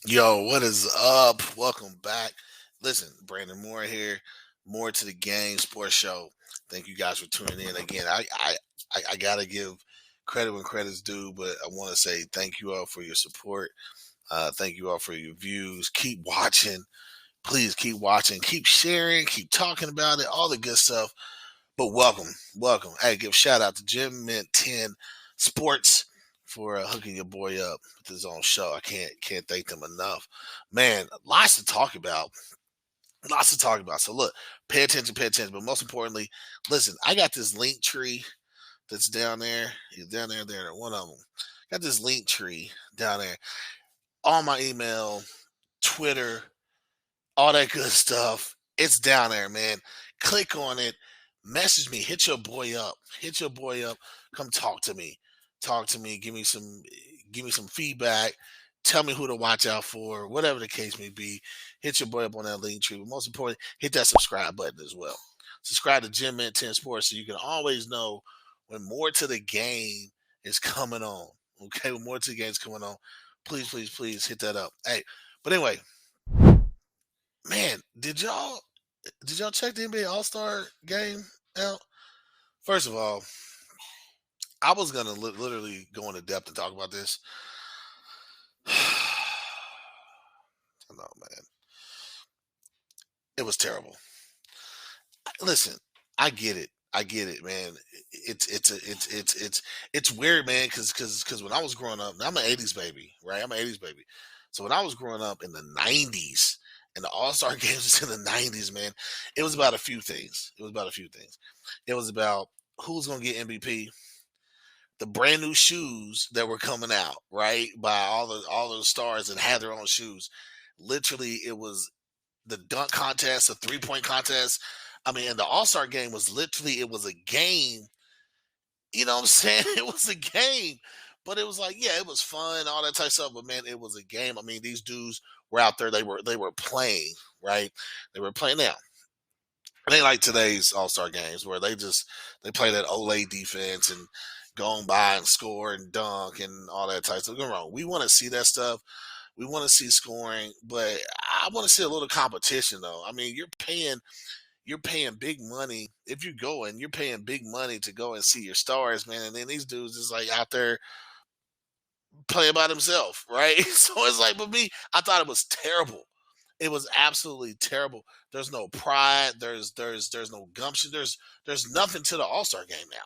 Yo, what is up? Welcome back. Listen, Brandon Moore here. More to the game sports show. Thank you guys for tuning in again. I gotta give credit when credit's due, but I want to say thank you all for your support. Thank you all for your views. Keep watching. Please keep watching. Keep sharing. Keep talking about it. All the good stuff. But welcome. Hey, give shout out to Jim Mint 10 Sports for hooking your boy up with his own show. I can't thank them enough. Man, lots to talk about. Lots to talk about. So look, pay attention, pay attention. But most importantly, listen, I got this link tree that's down there. He's down there, one of them. Got this link tree down there. All my email, Twitter, all that good stuff. It's down there, man. Click on it. Message me. Hit your boy up. Hit your boy up. Come talk to me. Talk to me. Give me some feedback. Tell me who to watch out for. Whatever the case may be. Hit your boy up on that link tree. But most importantly, hit that subscribe button as well. Subscribe to Jim Mint 10 Sports so you can always know when more to the game is coming on. Okay, when more to the game is coming on. Please hit that up. Hey, but anyway, man, did y'all check the NBA All Star game out? First of all, I was gonna literally go into depth and talk about this. No, man, it was terrible. Listen, I get it, man. It's weird, man, because when I was growing up, now I'm an '80s baby, right? I'm an '80s baby. So when I was growing up in the '90s, and the All Star games was in the '90s, man, it was about a few things. It was about a few things. It was about who's gonna get MVP, the brand new shoes that were coming out, right? By all those stars that had their own shoes. Literally, it was the dunk contest, the 3-point contest. I mean, and the All Star game was literally it was a game. You know what I'm saying? It was a game, but it was like, yeah, it was fun, all that type of stuff. But man, it was a game. I mean, these dudes were out there. They were playing, right? They were playing now. It ain't like today's All Star games where they play that Olay defense and go on by and score and dunk and all that type of stuff. Don't get me wrong. We want to see that stuff. We want to see scoring, but I want to see a little competition though. I mean, you're paying big money if you go and you're paying big money to go and see your stars, man. And then these dudes is like out there playing by themselves, right? So it's like, but me, I thought it was terrible. It was absolutely terrible. There's no pride. There's no gumption. There's nothing to the All Star game now.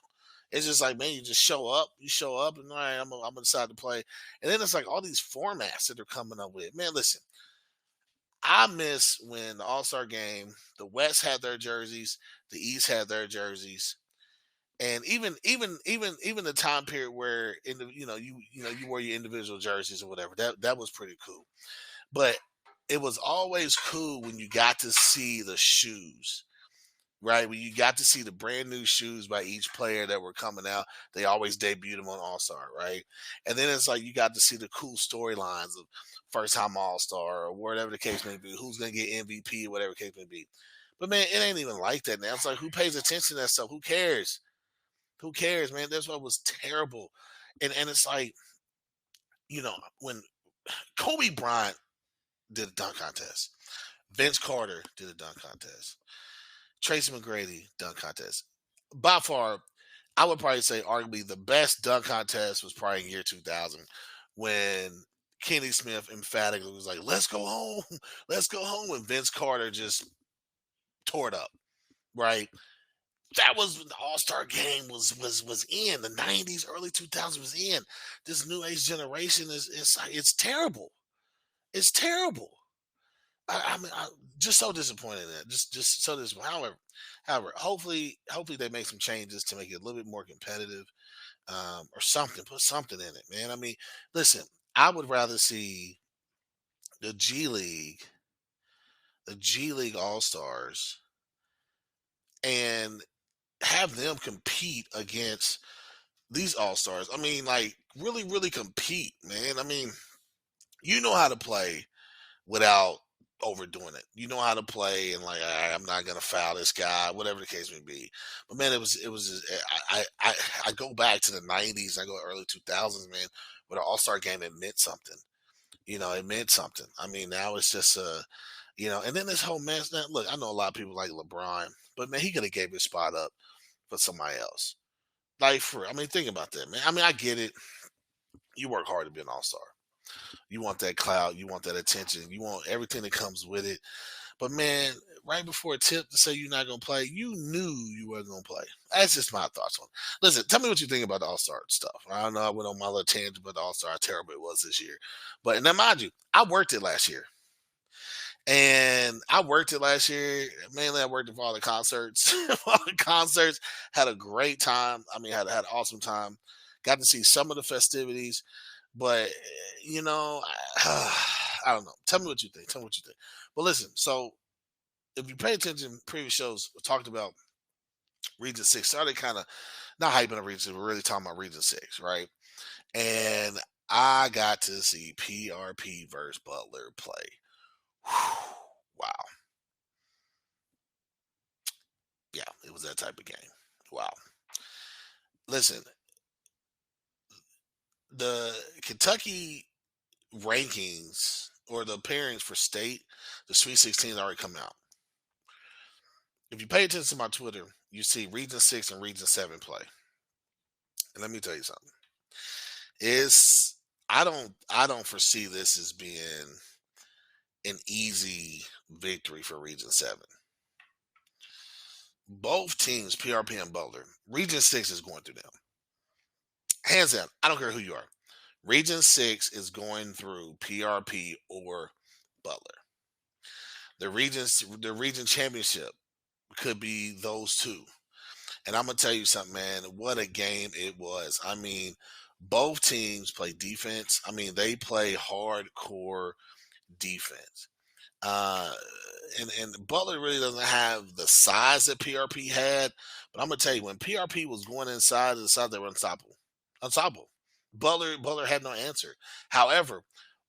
It's just like, man, you just show up. You show up, and all right, I'm gonna decide to play. And then it's like all these formats that they're coming up with. Man, listen, I miss when the All Star game, the West had their jerseys, the East had their jerseys, and even the time period where in the you wore your individual jerseys or whatever. That was pretty cool. But it was always cool when you got to see the shoes, right? When you got to see the brand new shoes by each player that were coming out. They always debuted them on All Star, right? And then it's like you got to see the cool storylines of first time All Star or whatever the case may be, who's gonna get MVP or whatever the case may be. But man, it ain't even like that now. It's like who pays attention to that stuff? Who cares? Who cares, man? That's what was terrible. And it's like, when Kobe Bryant did a dunk contest. Vince Carter did a dunk contest. Tracy McGrady dunk contest. By far, I would probably say arguably the best dunk contest was probably in year 2000 when Kenny Smith emphatically was like, "Let's go home, let's go home," and Vince Carter just tore it up. Right? That was when the All Star game was in the '90s, early 2000s was in. This new age generation it's terrible. It's terrible. I mean, just so disappointed in that. Just so disappointed. However, hopefully they make some changes to make it a little bit more competitive, or something. Put something in it, man. I mean, listen, I would rather see the G League, the G League All Stars, and have them compete against these All Stars. I mean, like really compete, man. I mean, you know how to play without overdoing it. You know how to play and like, "All right, I'm not gonna foul this guy," whatever the case may be. But man, it was just, I go back to the '90s, I go early 2000s, man, where the All Star game it meant something. It meant something. I mean, now it's just and then this whole mess. Now, look, I know a lot of people like LeBron, but man, he could have gave his spot up for somebody else. Like I mean, think about that, man. I mean, I get it. You work hard to be an all-star. You want that clout, you want that attention, you want everything that comes with it. But man, right before a tip to say you're not gonna play, you knew you weren't gonna play. That's just my thoughts on it. Listen, tell me what you think about the All Star stuff. I don't know. I went on my little tangent about the All Star, how terrible it was this year. But now, mind you, I worked it last year. And I worked it last year. Mainly, I worked it for all the concerts. All the concerts, had a great time. I mean, had an awesome time. Got to see some of the festivities, but I don't know. Tell me what you think. Tell me what you think. But listen, so if you pay attention, previous shows we talked about Region Six. Started kind of not hyping on Region 6, we're really talking about Region 6, right? And I got to see PRP versus Butler play. Whew, wow. Yeah, it was that type of game. Wow. Listen, the Kentucky rankings or the pairings for state, the Sweet 16 already come out. If you pay attention to my Twitter, you see Region 6 and Region 7 play. And let me tell you something. Is I don't foresee this as being an easy victory for Region 7. Both teams, PRP and Butler, Region 6 is going through them. Hands down, I don't care who you are. Region 6 is going through PRP or Butler. The region championship could be those two. And I'm gonna tell you something, man. What a game it was. I mean, both teams play defense. I mean, they play hardcore defense. Uh, and Butler really doesn't have the size that PRP had. But I'm gonna tell you, when PRP was going inside, they were unstoppable. Unstoppable. Butler had no answer. However,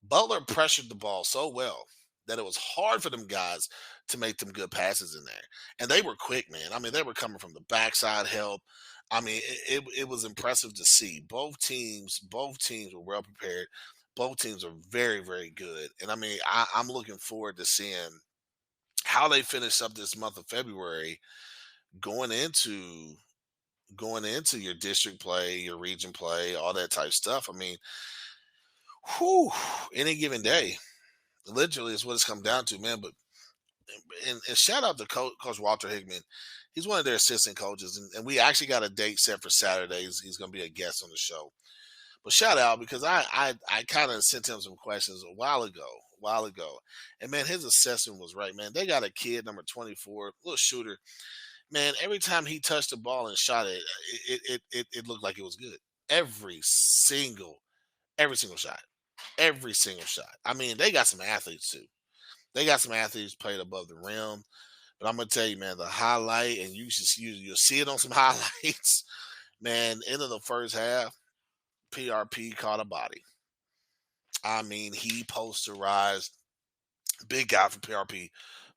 Butler pressured the ball so well that it was hard for them guys to make them good passes in there. And they were quick, man. I mean, they were coming from the backside help. I mean, it was impressive to see. Both teams were well prepared. Both teams are very, very good. And I mean, I'm looking forward to seeing how they finish up this month of February going into going into your district play, your region play, all that type stuff. I mean, whew, any given day, literally is what it's come down to, man. But and shout out to Coach Walter Hickman. He's one of their assistant coaches, and we actually got a date set for Saturdays. He's going to be a guest on the show. But shout out because I kind of sent him some questions a while ago, and man, his assessment was right, man. They got a kid number 24, little shooter. Man, every time he touched the ball and shot it, it looked like it was good. Every single every single shot, every single shot. I mean, they got some athletes too. They got some athletes played above the rim. But I'm gonna tell you, man, the highlight, and you'll see it on some highlights, man. End of the first half, PRP caught a body. I mean, he posterized big guy from PRP,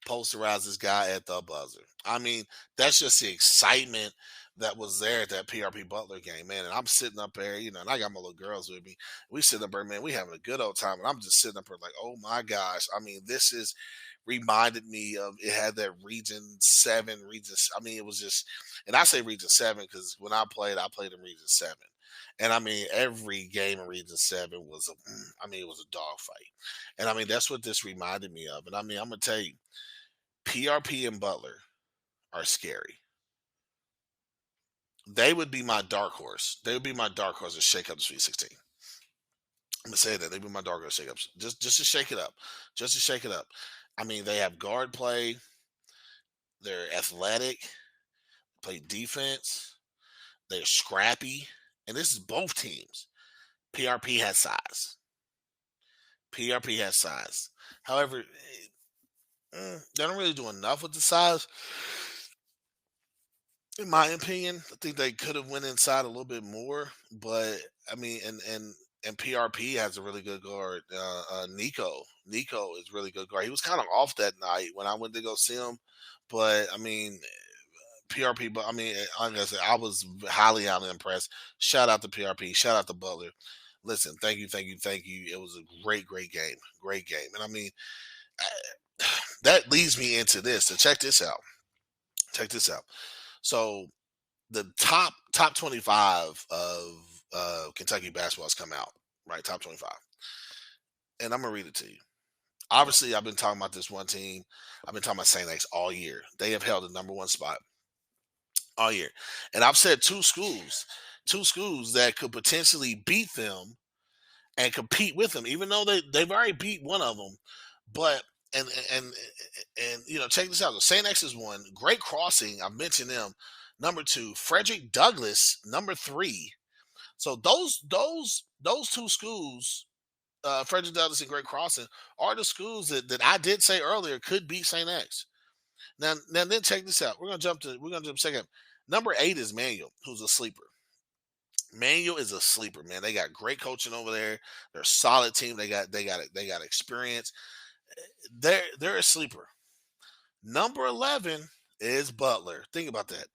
posterized this guy at the buzzer. I mean, that's just the excitement that was there at that PRP Butler game, man. And I'm sitting up there, and I got my little girls with me. We sitting up there, man. We having a good old time, and I'm just sitting up there like, oh my gosh. I mean, this is reminded me of it had that Region 7, I mean, it was just, and I say Region 7 because when I played in Region 7. And I mean, every game in Region 7 was I mean, it was a dogfight. And I mean, that's what this reminded me of. And I mean, I'm gonna tell you, PRP and Butler are scary. They would be my dark horse. They would be my dark horse to shake up the Sweet 16. I'm gonna say that they'd be my dark horse shake ups, just to shake it up, just to shake it up. I mean, they have guard play. They're athletic. Play defense. They're scrappy, and this is both teams. PRP has size. PRP has size. However, they don't really do enough with the size, in my opinion. I think they could have went inside a little bit more, but I mean, and PRP has a really good guard. Nico is really good guard. He was kind of off that night when I went to go see him, but I mean, PRP. But I mean, like I said, I was highly impressed. Shout out to PRP. Shout out to Butler. Listen, thank you, thank you, thank you. It was a great game, great game. And I mean, that leads me into this. So check this out. Check this out. So the top 25 of Kentucky basketball has come out, right? Top 25, and I'm gonna read it to you. Obviously, I've been talking about this one team. I've been talking about Saint X all year. They have held the number one spot all year, and I've said two schools that could potentially beat them and compete with them, even though they've already beat one of them. But and and check this out. The Saint X is one. Great Crossing. I've mentioned them. Number two, Frederick Douglass. Number three. So those two schools, Frederick Douglass and Great Crossing, are the schools that I did say earlier could beat Saint X. Now then check this out. We're gonna jump second. Number eight is Manual, who's a sleeper. Manual is a sleeper, man. They got great coaching over there. They're a solid team. They got experience. They're a sleeper. Number 11 is Butler. Think about that.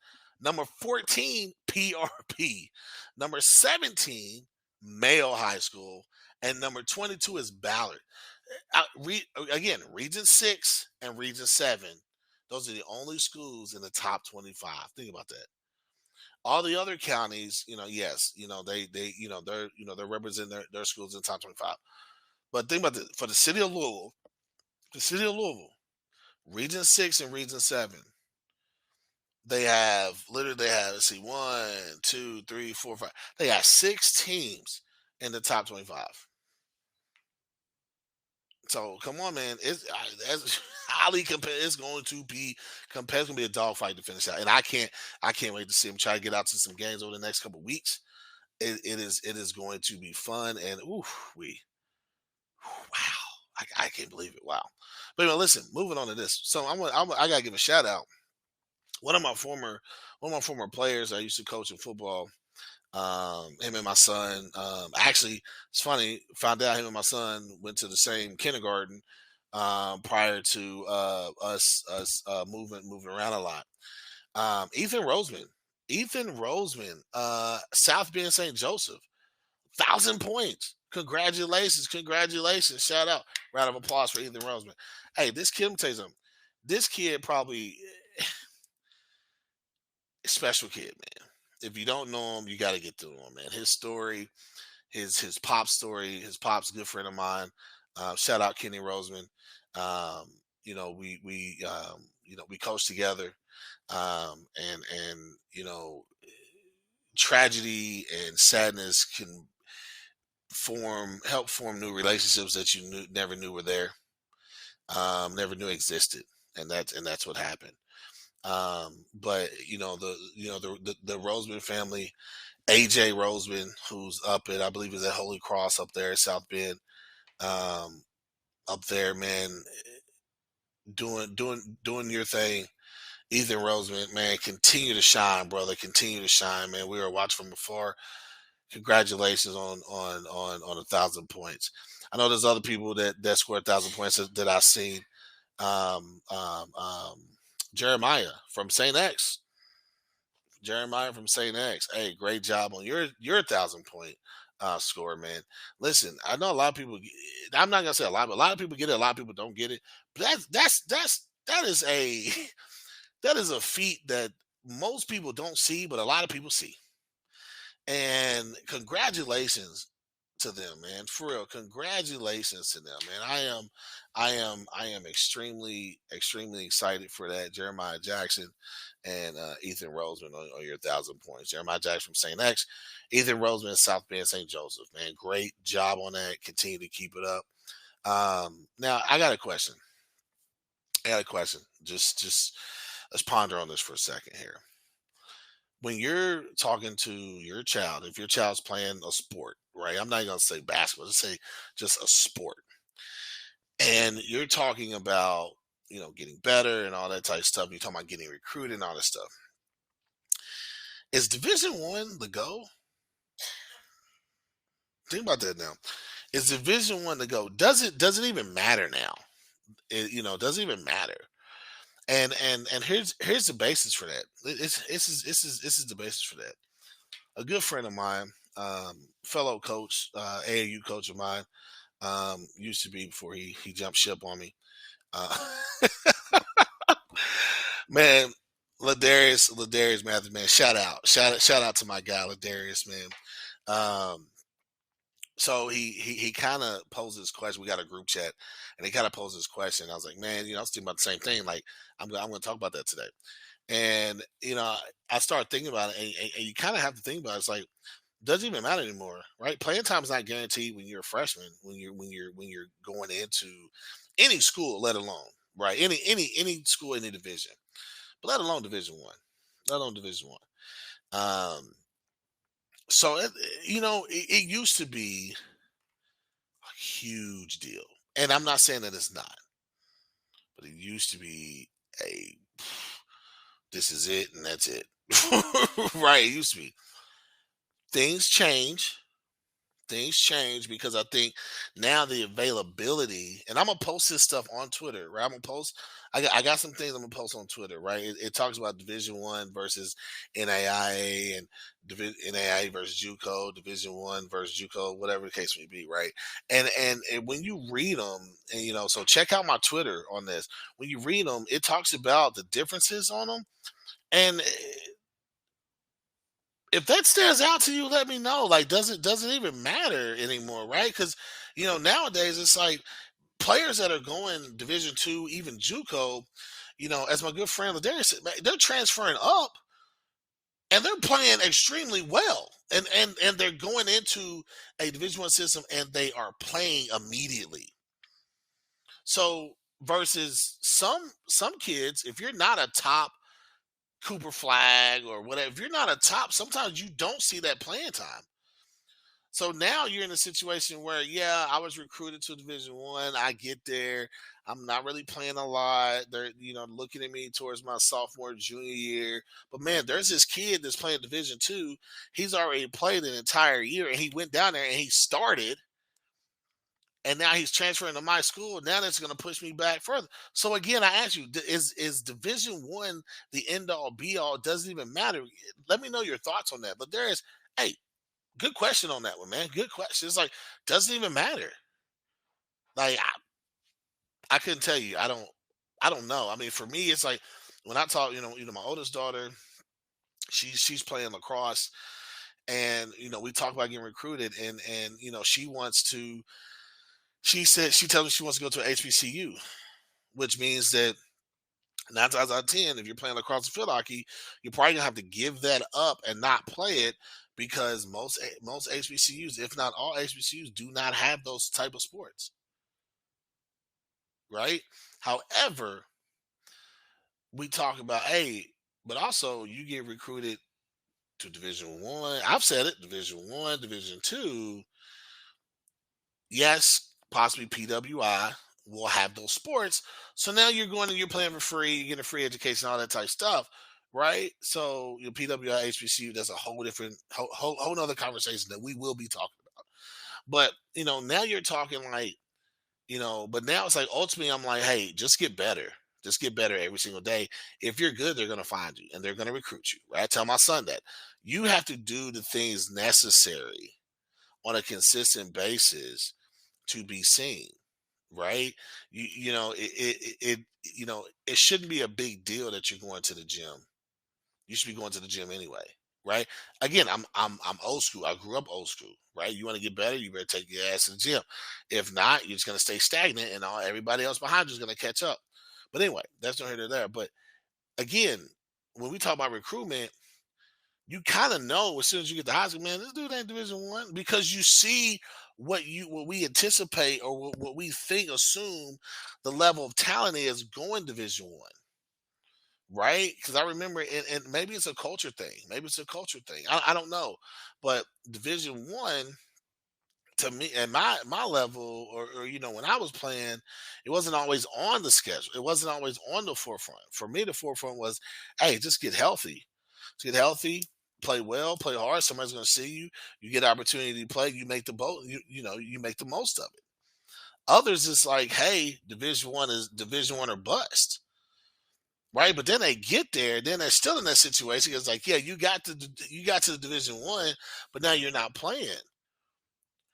Number 14, PRP. Number 17, Mayo High School. And number 22 is Ballard. Again, Region 6 and Region 7. Those are the only schools in the top 25. Think about that. All the other counties, yes, they're representing their schools in the top 25. But think about this. For the city of Louisville, Region 6 and Region 7, they have, let's see, one, two, three, four, five. They have six teams in the top 25. So come on, man. It's highly competitive. It's going to be competitive. It's going to be a dogfight to finish out. And I can't wait to see them try to get out to some games over the next couple of weeks. It is going to be fun. And wow. I can't believe it. Wow. But anyway, listen, moving on to this. So I gotta give a shout out. One of my former players I used to coach in football. Him and my son. Actually, it's funny. Found out him and my son went to the same kindergarten prior to us moving around a lot. Ethan Roseman. South Bend St. Joseph. 1,000 points. Congratulations. Shout out. Round of applause for Ethan Roseman. Hey, this kid, let me tell you something. This kid probably special kid, man. If you don't know him, you got to get to him, man. His story, his pop story, his pop's a good friend of mine. Shout out Kenny Roseman. We coached together, and tragedy and sadness can help form new relationships that you never knew were there, never knew existed, and that's what happened. But the Roseman family, AJ Roseman, who's up at, I believe is at Holy Cross up there at South Bend, up there, man, doing your thing. Ethan Roseman, man, continue to shine, brother. Continue to shine, man. We were watching from afar. Congratulations on 1,000 points. I know there's other people that scored 1,000 points that I've seen. Um, um, um, Jeremiah from Saint X. Jeremiah from Saint X. Hey, great job on your 1,000 point score, man. Listen, I know a lot of people. I'm not gonna say a lot, but a lot of people get it. A lot of people don't get it. But that is a that is a feat that most people don't see, but a lot of people see. And congratulations to them, man. For real, congratulations to them, man. I am extremely excited for that. Jeremiah Jackson and Ethan Roseman on your 1,000 points. Jeremiah Jackson from Saint X, Ethan Roseman, South Bend, St. Joseph. Man, great job on that. Continue to keep it up. Now I got a question. Just let's ponder on this for a second here. When you're talking to your child, if your child's playing a sport, right? I'm not gonna say basketball, let's say just a sport, and you're talking about getting better and all that type of stuff. You're talking about getting recruited and all that stuff. Is Division 1 the go? Think about that now. Is Division 1 the go? Does it even matter now? Does it even matter? And here's the basis for that. This is the basis for that. A good friend of mine, fellow coach, AAU coach of mine, used to be before he jumped ship on me. Uh, man, Ladarius Mathis, man, shout out to my guy Ladarius, man. Um, so he kind of poses this question. We got a group chat, and he kind of poses this question. I was like, man, I was thinking about the same thing. Like, I'm going to talk about that today. And I started thinking about it, and you kind of have to think about it. It's like, doesn't even matter anymore, right? Playing time is not guaranteed when you're a freshman, when you're going into any school, let alone right any school, any division, but let alone Division 1, let alone Division 1. So it used to be a huge deal, and I'm not saying that it's not, but it used to be a this is it and that's it, right? It used to be. Things change, things change because I think now the availability, and I'm gonna post this stuff on Twitter, right? I'm gonna post. I got some things I'm gonna post on Twitter, right? It talks about Division 1 versus NAIA and NAIA versus JUCO, Division 1 versus JUCO, whatever the case may be, right? And when you read them, and so check out my Twitter on this. When you read them, it talks about the differences on them, and if that stands out to you, let me know. Like, does it even matter anymore, right? Because nowadays it's like players that are going Division 2, even JUCO. As my good friend Ladarius said, man, they're transferring up and they're playing extremely well, and they're going into a Division 1 system and they are playing immediately. So versus some kids, if you're not a top Cooper flag or whatever, if you're not a top, sometimes you don't see that playing time. So now you're in a situation where, yeah, I was recruited to Division 1. I get there. I'm not really playing a lot. They're, looking at me towards my sophomore, junior year. But man, there's this kid that's playing Division 2. He's already played an entire year and he went down there and he started. And now he's transferring to my school. Now that's going to push me back further. So again, I ask you, is Division 1 the end all be all? It doesn't even matter. Let me know your thoughts on that. But hey, good question on that one, man. Good question. It's like, doesn't even matter. Like, I couldn't tell you. I don't know. I mean, for me, it's like when I talk, my oldest daughter, she's playing lacrosse, and we talk about getting recruited, and she wants to. She tells me she wants to go to an HBCU, which means that 9 times out of 10, if you're playing lacrosse and field hockey, you're probably gonna have to give that up and not play it because most HBCUs, if not all HBCUs, do not have those type of sports, right? However, we talk about, hey, but also you get recruited to Division 1. I've said it, Division 1, Division 2. Yes, possibly PWI will have those sports. So now you're going and you're playing for free, you're getting a free education, all that type of stuff, right? So your PWI HBCU, that's a whole different, whole other conversation that we will be talking about. But now you're talking like, but now it's like ultimately I'm like, hey, just get better. Just get better every single day. If you're good, they're gonna find you and they're gonna recruit you. Right? I tell my son that you have to do the things necessary on a consistent basis to be seen, right? It shouldn't be a big deal that you're going to the gym. You should be going to the gym anyway, right? Again, I'm old school. I grew up old school, right? You want to get better, you better take your ass to the gym. If not, you're just gonna stay stagnant, and everybody else behind you is gonna catch up. But anyway, that's not here nor there. But again, when we talk about recruitment, you kind of know as soon as you get to high school, man, this dude ain't Division 1 because you see what we anticipate or what we think assume the level of talent is going Division 1, right? Because I remember, and maybe it's a culture thing, maybe it's a culture thing. I don't know, but Division 1 to me at my level, or when I was playing, it wasn't always on the schedule. It wasn't always on the forefront. For me, the forefront was, hey, just get healthy. Just get healthy, play well, play hard. Somebody's going to see you. You get opportunity to play. You make the boat. You make the most of it. Others, it's like, hey, Division 1 is Division 1 or bust, right? But then they get there, then they're still in that situation. It's like, yeah, you got to the Division 1, but now you're not playing.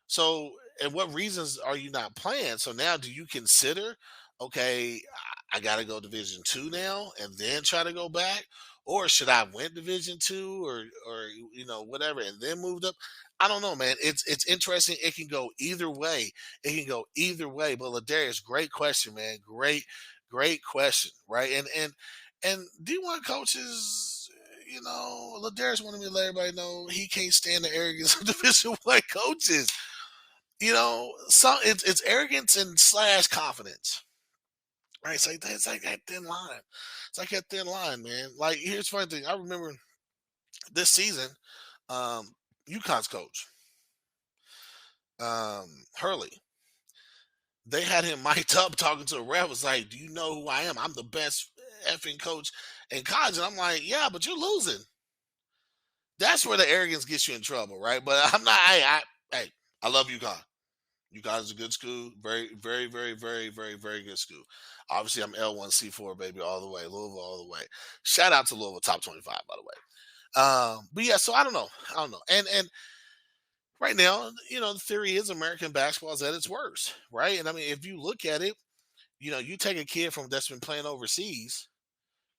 So, and what reasons are you not playing? So now, do you consider, okay, I got to go Division 2 now, and then try to go back, or should I win Division 2, or whatever, and then moved up? I don't know, man. It's interesting. It can go either way. It can go either way. But Ladarius, great question, man. Great question, right? And D1 coaches. Ladarius wanted me to let everybody know he can't stand the arrogance of Division 1 coaches. So it's arrogance and slash confidence, right? It's like that thin line. It's like that thin line, man. Like, here's the funny thing. I remember this season, um, UConn's coach, Hurley. They had him mic'd up talking to a ref. Was like, "Do you know who I am? I'm the best effing coach in college." And I'm like, "Yeah, but you're losing." That's where the arrogance gets you in trouble, right? But I'm not. Hey, I love UConn. UConn is a good school. Very, very, very, very, very, very good school. Obviously, I'm L1C4, baby, all the way. Louisville, all the way. Shout out to Louisville, top 25, by the way. But yeah, so I don't know. I don't know. And right now, the theory is American basketball is at its worst, right? And I mean, if you look at it, you take a kid from that's been playing overseas,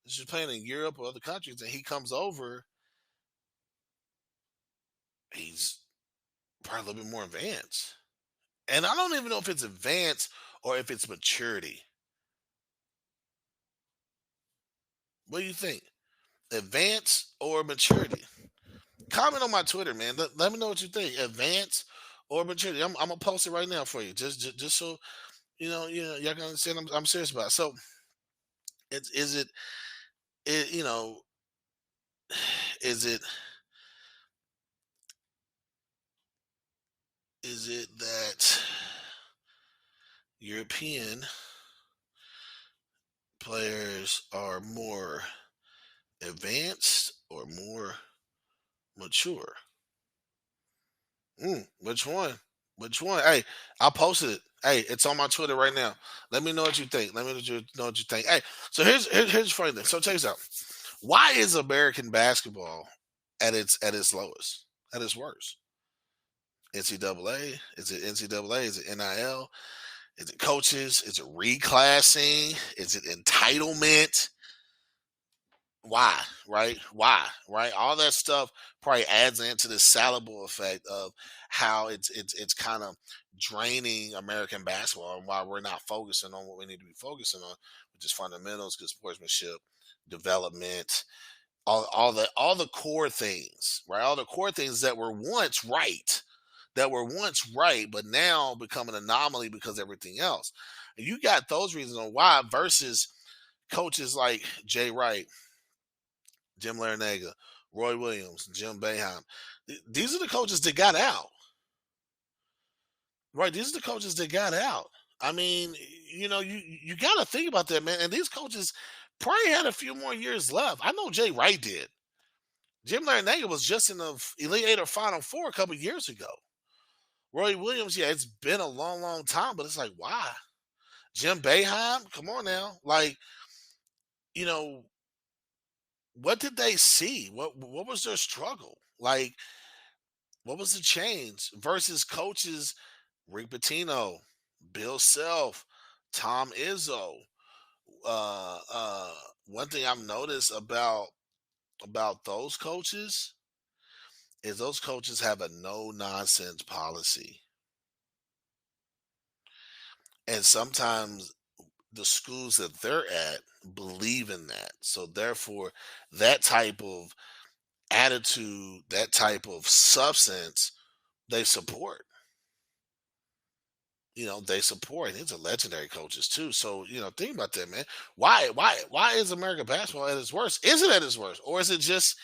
that's just playing in Europe or other countries, and he comes over, he's probably a little bit more advanced. And I don't even know if it's advanced or if it's maturity. What do you think? Advance or maturity? Comment on my Twitter, man. Let me know what you think. Advance or maturity? I'm gonna post it right now for you, just so y'all can understand. I'm serious about it. So, it's it you know is it is it that European players are more advanced or more mature? Which one? Which one? Hey, I posted it. Hey, it's on my Twitter right now. Let me know what you think. Let me know what you think. Hey, so here's the funny thing. So check this out. Why is American basketball at its lowest, at its worst? NCAA? Is it NCAA? Is it NIL? Is it coaches? Is it reclassing? Is it entitlement? Why, right? Why, right? All that stuff probably adds into the salable effect of how it's kind of draining American basketball, and why we're not focusing on what we need to be focusing on, which is fundamentals, good sportsmanship, development, all the core things, right? All the core things that were once right, but now become an anomaly because of everything else. And you got those reasons on why versus coaches like Jay Wright, Jim Larinaga, Roy Williams, Jim Boeheim. These are the coaches that got out, right? These are the coaches that got out. I mean, you got to think about that, man. And these coaches probably had a few more years left. I know Jay Wright did. Jim Larinaga was just in the Elite Eight or Final Four a couple years ago. Roy Williams, yeah, it's been a long, long time, but it's like, why? Jim Boeheim, come on now. Like, you know, what did they see? What was their struggle? Like, what was the change versus coaches Rick Pitino, Bill Self, Tom Izzo? One thing I've noticed about those coaches is those coaches have a no nonsense policy, and sometimes the schools that they're at believe in that. So therefore, that type of attitude, that type of substance, they support. They support. These are legendary coaches too. So, think about that, man. Why is American basketball at its worst? Is it at its worst? Or is it just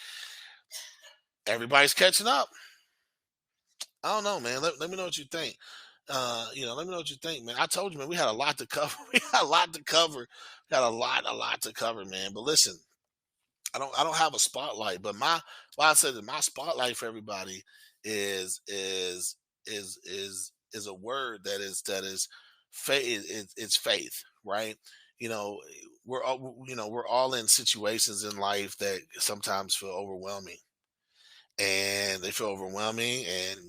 everybody's catching up? I don't know, man. Let me know what you think. Let me know what you think, man. I told you, man, we had a lot to cover. We had a lot to cover. Got a lot to cover, man. But listen, I don't have a spotlight, but why I said that my spotlight for everybody is a word that is faith. It's faith, right? You know, we're all in situations in life that sometimes feel overwhelming, and they feel overwhelming, and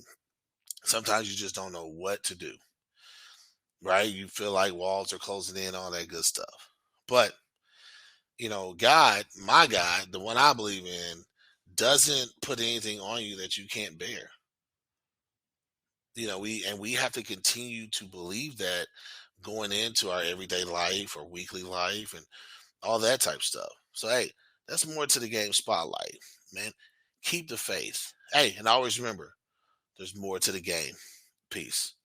Sometimes you just don't know what to do, right? You feel like walls are closing in, all that good stuff. But, God, my God, the one I believe in, doesn't put anything on you that you can't bear. We have to continue to believe that going into our everyday life or weekly life and all that type stuff. So hey, that's more to the game spotlight, man. Keep the faith. Hey, and always remember, there's more to the game. Peace.